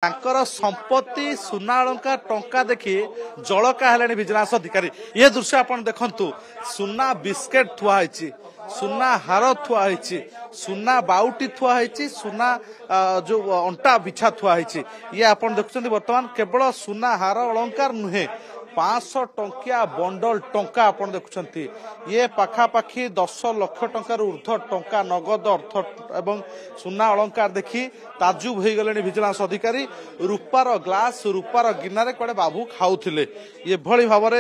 ତାଙ୍କର ସମ୍ପତ୍ତି ସୁନା ଅଳଙ୍କା ଟଙ୍କା ଦେଖି ଜଳକା ହେଲେଣି ଭିଜିଲାନ୍ସ ଅଧିକାରୀ। ଏ ଦୃଶ୍ୟ ଆପଣ ଦେଖନ୍ତୁ, ସୁନା ବିସ୍କେଟ ଥୁଆ ହେଇଛି, ସୁନା ହାର ଥୁଆ ହେଇଛି, ସୁନା ବାଉଟି ଥୁଆ ହେଇଛି, ସୁନା ଯୋଉ ଅଣ୍ଟା ବିଛା ଥୁଆ ହେଇଛି। ଇଏ ଆପଣ ଦେଖୁଛନ୍ତି ବର୍ତ୍ତମାନ କେବଳ ସୁନା ହାର ଅଳଙ୍କାର ନୁହେଁ, 500 ଟଙ୍କିଆ ବଣ୍ଡଲ ଟଙ୍କା ଆପଣ ଦେଖୁଛନ୍ତି। ଇଏ ପାଖାପାଖି 10 ଲକ୍ଷ ଟଙ୍କାର ଉର୍ଦ୍ଧ୍ବ ଟଙ୍କା ନଗଦ ଅର୍ଥ ଏବଂ ସୁନା ଅଳଙ୍କାର ଦେଖି ତାଜୁବ ହେଇଗଲେଣି ଭିଜିଲାନ୍ସ ଅଧିକାରୀ। ରୂପାର ଗ୍ଲାସ, ରୂପାର ଗିନାରେ କୁଆଡେ ବାବୁ ଖାଉଥିଲେ। ଏଭଳି ଭାବରେ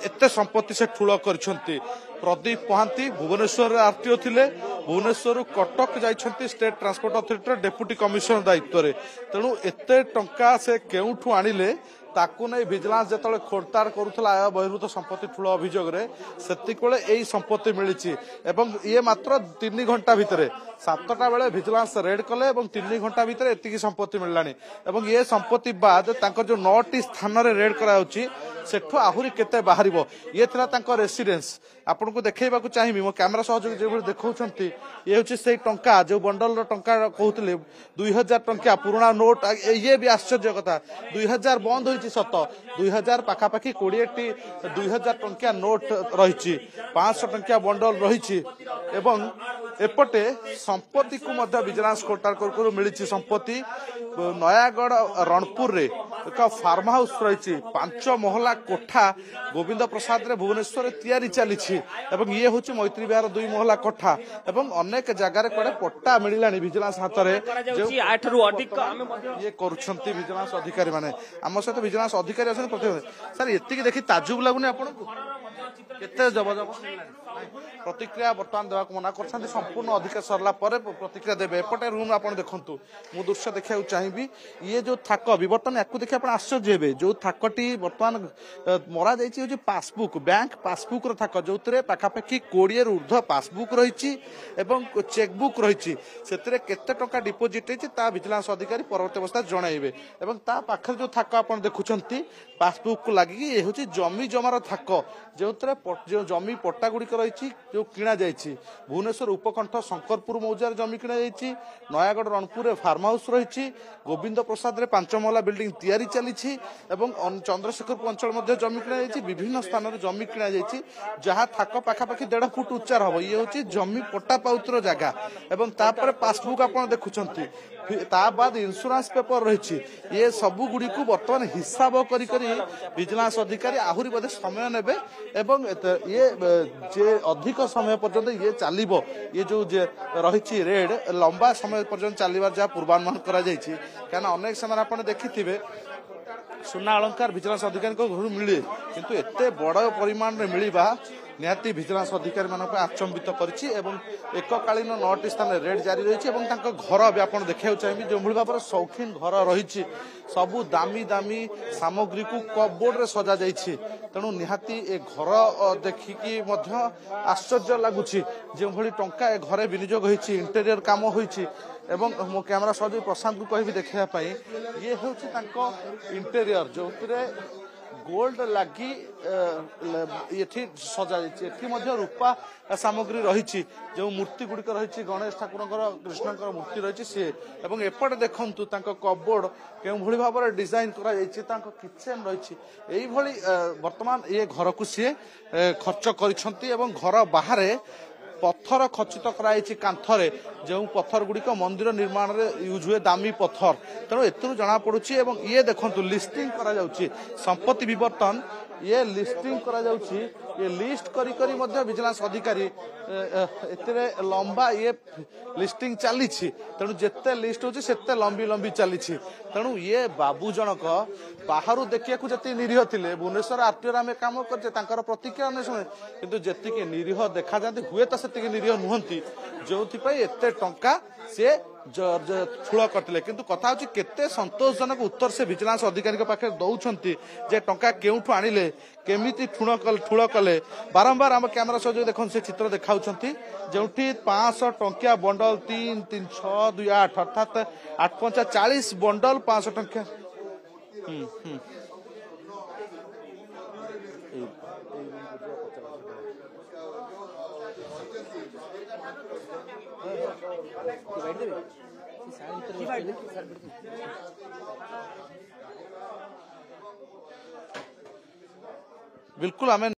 ଏତେ ସମ୍ପତ୍ତି ସେ ଠୁଳ କରିଛନ୍ତି। ପ୍ରଦୀପ ମହାନ୍ତି ଭୁବନେଶ୍ୱରରେ ଆରଟିଓ ଥିଲେ, ଭୁବନେଶ୍ୱରରୁ କଟକ ଯାଇଛନ୍ତି ଷ୍ଟେଟ୍ ଟ୍ରାନ୍ସପୋର୍ଟ ଅଥରିଟିର ଡେପୁଟି କମିଶନର ଦାୟିତ୍ୱରେ। ତେଣୁ ଏତେ ଟଙ୍କା ସେ କେଉଁଠୁ ଆଣିଲେ ତାକୁ ନେଇ ଭିଜିଲାନ୍ସ ଯେତେବେଳେ ଖୋଳତାଡ଼ କରୁଥିଲା ଆୟ ବହିର୍ଭୂତ ସମ୍ପତ୍ତି ଠୁଳ ଅଭିଯୋଗରେ, ସେତିକିବେଳେ ଏହି ସମ୍ପତ୍ତି ମିଳିଛି। ଏବଂ ଇଏ ମାତ୍ର 3 ଘଣ୍ଟା ଭିତରେ 7ଟା ବେଳେ ଭିଜିଲାନ୍ସ ରେଡ୍ କଲେ ଏବଂ 3 ଘଣ୍ଟା ଭିତରେ ଏତିକି ସମ୍ପତ୍ତି ମିଳିଲାଣି। ଏବଂ ଏ ସମ୍ପତ୍ତି ବାଦ ତାଙ୍କର ଯୋଉ 9ଟି ସ୍ଥାନରେ ରେଡ୍ କରାଯାଉଛି ସେଠୁ ଆହୁରି କେତେ ବାହାରିବ। ଇଏ ଥିଲା ତାଙ୍କ ରେସିଡେନ୍ସ। ଆପଣଙ୍କୁ ଦେଖେଇବାକୁ ଚାହିଁବି, ମୋ କ୍ୟାମେରା ସହଯୋଗୀ ଯେଭଳି ଦେଖାଉଛନ୍ତି, ଇଏ ହେଉଛି ସେଇ ଟଙ୍କା ଯୋଉ ବଣ୍ଡଲର ଟଙ୍କା କହୁଥିଲେ 2000 ଟଙ୍କିଆ ପୁରୁଣା ନୋଟ। ଇଏ ବି ଆଶ୍ଚର୍ଯ୍ୟ କଥା, 2000 ବନ୍ଦ ହୋଇଛି ସତ, 2000 ପାଖାପାଖି 20ଟି 2000 ଟଙ୍କିଆ ନୋଟ ରହିଛି, 500 ଟଙ୍କିଆ ବଣ୍ଡଲ ରହିଛି। ଏବଂ ଏପଟେ ସମ୍ପତ୍ତିକୁ ମଧ୍ୟ ଭିଜିଲାନ୍ସ ଖୋଳତାଡ଼ କରୁ ମିଳିଛି ସମ୍ପତ୍ତି। ନୟାଗଡ଼ ରଣପୁରରେ ଏକ ଫାର୍ମ ହାଉସ ରହିଛି, 5 ମହଲା କୋଠା ଗୋବିନ୍ଦ ପ୍ରସାଦରେ ଭୁବନେଶ୍ୱରରେ ତିଆରି ଚାଲିଛି। ଏବଂ ଇଏ ହେଉଛି ମୈତ୍ରୀ ବିହାର 2 ମହଲା କୋଠା। ଏବଂ ଅନେକ ଜାଗାରେ କୁଆଡେ ପଟ୍ଟା ମିଳିଲାଣି ଭିଜିଲାନ୍ସ ହାତରେ। ଇଏ କରୁଛନ୍ତି ଭିଜିଲାନ୍ସ ଅଧିକାରୀ ମାନେ। ଆମ ସହିତ ଭିଜିଲାନ୍ସ ଅଧିକାରୀ ଅଛନ୍ତି। ସାର୍ ଏତିକି ଦେଖି ତାଜୁବ ଲାଗୁନି ଆପଣଙ୍କୁ? କେତେ ଜବରଦସ୍ତ ପ୍ରତିକ୍ରିୟା ବର୍ତ୍ତମାନ ଦେବାକୁ ମନା କରୁଛନ୍ତି। ସମ୍ପୂର୍ଣ୍ଣ ଅଧିକାର ସରିଲା ପରେ ପ୍ରତିକ୍ରିୟା ଦେବେ। ଏପଟେ ରୁମ୍ ଆପଣ ଦେଖନ୍ତୁ, ମୁଁ ଦୃଶ୍ୟ ଦେଖିବାକୁ ଚାହିଁବି। ଇଏ ଯୋଉ ଥାକ ବିବର୍ତ୍ତନ, ୟାକୁ ଦେଖି ଆପଣ ଆଶ୍ଚର୍ଯ୍ୟ ହେବେ। ଯୋଉ ଥାକଟି ବର୍ତ୍ତମାନ ମରା ଯାଇଛି ହେଉଛି ପାସବୁକ୍, ବ୍ୟାଙ୍କ ପାସବୁକ୍ର ଥାକ, ଯୋଉଥିରେ ପାଖାପାଖି 20ରୁ ଉର୍ଦ୍ଧ୍ୱ ପାସବୁକ୍ ରହିଛି ଏବଂ ଚେକବୁକ୍ ରହିଛି। ସେଥିରେ କେତେ ଟଙ୍କା ଡିପୋଜିଟ୍ ହେଇଛି ତା ଭିଜିଲାନ୍ସ ଅଧିକାରୀ ପରବର୍ତ୍ତୀ ଅବସ୍ଥାରେ ଜଣାଇବେ। ଏବଂ ତା ପାଖରେ ଯୋଉ ଥାକ ଆପଣ ଦେଖୁଛନ୍ତି ପାସବୁକ୍ ଲାଗିକି, ଏ ହେଉଛି ଜମି ଜମାର ଥାକ, ଯେଉଁଥିରେ ଯେଉଁ ଜମି ପଟ୍ଟା ଗୁଡ଼ିକ ରହିଛି ଯେଉଁ କିଣା ଯାଇଛି। ଭୁବନେଶ୍ୱର ଉପକଣ୍ଠ ଶଙ୍କରପୁର ମୌଜାରେ ଜମି କିଣା ଯାଇଛି, ନୟାଗଡ଼ ରଣପୁରରେ ଫାର୍ମ ହାଉସ ରହିଛି, ଗୋବିନ୍ଦ ପ୍ରସାଦରେ 5 ମହଲା ବିଲ୍ଡିଂ ତିଆରି ଚାଲିଛି ଏବଂ ଚନ୍ଦ୍ରଶେଖରପୁର ଅଞ୍ଚଳ ମଧ୍ୟ ଜମି କିଣା ଯାଇଛି। ବିଭିନ୍ନ ସ୍ଥାନରେ ଜମି କିଣା ଯାଇଛି, ଯାହା ଥାକ ପାଖାପାଖି 1.5 ଫୁଟ ଉଚ୍ଚାର ହବ। ଇଏ ହେଉଛି ଜମି ପଟ୍ଟା ପାଉତିର ଜାଗା। ଏବଂ ତାପରେ ପାସବୁକ୍ ଆପଣ ଦେଖୁଛନ୍ତି, ତା ବାଦ ଇନ୍ସୁରାନ୍ସ ପେପର ରହିଛି। ଇଏ ସବୁ ଗୁଡ଼ିକୁ ବର୍ତ୍ତମାନ ହିସାବ କରି ଭିଜିଲାନ୍ସ ଅଧିକାରୀ ଆହୁରି ବୋଧେ ସମୟ ନେବେ ଏବଂ ଇଏ ଯେ ଅଧିକ ସମୟ ପର୍ଯ୍ୟନ୍ତ ଇଏ ଚାଲିବ। ଇଏ ଯୋଉ ରହିଛି ରେଡ୍ ଲମ୍ବା ସମୟ ପର୍ଯ୍ୟନ୍ତ ଚାଲିବାର ଯାହା ପୂର୍ବାନୁମାନ କରାଯାଇଛି। କାରଣ ଅନେକ ସମୟରେ ଆପଣ ଦେଖିଥିବେ ସୁନା ଅଳଙ୍କାର ଭିଜିଲାନ୍ସ ଅଧିକାରୀଙ୍କ ଘରୁ ମିଳେ, କିନ୍ତୁ ଏତେ ବଡ଼ ପରିମାଣରେ ମିଳିବା ନିହାତି ଭିଜିଲାନ୍ସ ଅଧିକାରୀ ମାନଙ୍କୁ ଆଚମ୍ବିତ କରିଛି। ଏବଂ ଏକକାଳୀନ 9ଟି ସ୍ଥାନରେ ରେଡ୍ ଜାରି ରହିଛି। ଏବଂ ତାଙ୍କ ଘର ବି ଆପଣ ଦେଖିବାକୁ ଚାହିଁବେ, ଯେଉଁଭଳି ଭାବରେ ସୌଖିନ ଘର ରହିଛି, ସବୁ ଦାମୀ ଦାମୀ ସାମଗ୍ରୀକୁ କପବୋର୍ଡରେ ସଜାଯାଇଛି। ତେଣୁ ନିହାତି ଏ ଘର ଦେଖିକି ମଧ୍ୟ ଆଶ୍ଚର୍ଯ୍ୟ ଲାଗୁଛି, ଯେଉଁଭଳି ଟଙ୍କା ଏ ଘରେ ବିନିଯୋଗ ହୋଇଛି, ଇଣ୍ଟେରିୟର କାମ ହୋଇଛି। ଏବଂ ମୋ କ୍ୟାମେରା ସହଯୋଗୀ ପ୍ରଶାନ୍ତକୁ କହିବି ଦେଖିବା ପାଇଁ, ଇଏ ହେଉଛି ତାଙ୍କ ଇଣ୍ଟେରିୟର, ଯେଉଁଥିରେ ଗୋଲ୍ଡ ଲାଗି ଏଠି ସଜାଯାଇଛି। ଏଠି ମଧ୍ୟ ରୂପା ସାମଗ୍ରୀ ରହିଛି, ଯେଉଁ ମୂର୍ତ୍ତି ଗୁଡ଼ିକ ରହିଛି, ଗଣେଶ ଠାକୁରଙ୍କର, କୃଷ୍ଣଙ୍କର ମୂର୍ତ୍ତି ରହିଛି ସିଏ। ଏବଂ ଏପଟେ ଦେଖନ୍ତୁ ତାଙ୍କ କପବୋର୍ଡ କେଉଁଭଳି ଭାବରେ ଡିଜାଇନ କରାଯାଇଛି, ତାଙ୍କ କିଚେନ ରହିଛି। ଏଇଭଳି ବର୍ତ୍ତମାନ ଏ ଘରକୁ ସିଏ ଖର୍ଚ୍ଚ କରିଛନ୍ତି। ଏବଂ ଘର ବାହାରେ ପଥର ଖଚିତ କରାଯାଇଛି କାନ୍ଥରେ, ଯେଉଁ ପଥର ଗୁଡ଼ିକ ମନ୍ଦିର ନିର୍ମାଣରେ ୟୁଜ୍ ହୁଏ, ଦାମୀ ପଥର। ତେଣୁ ଏଥିରୁ ଜଣାପଡ଼ୁଛି। ଏବଂ ଇଏ ଦେଖନ୍ତୁ ଲିଷ୍ଟିଂ କରାଯାଉଛି ସମ୍ପତ୍ତି ବିବର୍ତ୍ତନ, ଇଏ ଲିଷ୍ଟିଂ କରାଯାଉଛି। ଇଏ ଲିଷ୍ଟ କରି କରି ମଧ୍ୟ ଭିଜିଲାନ୍ସ ଅଧିକାରୀ ଏଥିରେ ଲମ୍ବା ଇଏ ଲିଷ୍ଟିଂ ଚାଲିଛି। ତେଣୁ ଯେତେ ଲିଷ୍ଟ ହେଉଛି ସେତେ ଲମ୍ବି ଲମ୍ବି ଚାଲିଛି। ତେଣୁ ଇଏ ବାବୁ ଜଣକ ବାହାରୁ ଦେଖିବାକୁ ଯେତିକି ନିରୀହ ଥିଲେ, ଭୁବନେଶ୍ୱର ଆରଟିଓରେ ଆମେ କାମ କରିଛେ, ତାଙ୍କର ପ୍ରତିକ୍ରିୟା ଅନ୍ୱେଷଣ, କିନ୍ତୁ ଯେତିକି ନିରୀହ ଦେଖାଯାନ୍ତି ହୁଏତ ସେତିକି ନିରୀହ ନୁହନ୍ତି, ଯେଉଁଥିପାଇଁ ଏତେ ଟଙ୍କା ସିଏ ଠୁଳ କରିଥିଲେ। କିନ୍ତୁ କଥା ହେଉଛି କେତେ ସନ୍ତୋଷଜନକ ଉତ୍ତର ସେ ଭିଜିଲାନ୍ସ ଅଧିକାରୀଙ୍କ ପାଖରେ ଦଉଛନ୍ତି ଯେ ଟଙ୍କା କେଉଁଠୁ ଆଣିଲେ, କେମିତି ଠୁଳ କଲେ। ବାରମ୍ବାର ଆମ କ୍ୟାମେରା ସହ ଦେଖନ୍ତୁ ସେ ଚିତ୍ର ଦେଖାଉଛନ୍ତି, ଯେଉଁଠି 500 ଟଙ୍କିଆ ବଣ୍ଡଲ 3, 3, 6, 2, 8 ଅର୍ଥାତ୍ 8 ପଞ୍ଚା 40 ବଣ୍ଡଲ 500 ଟଙ୍କିଆ। बिल्कुल आम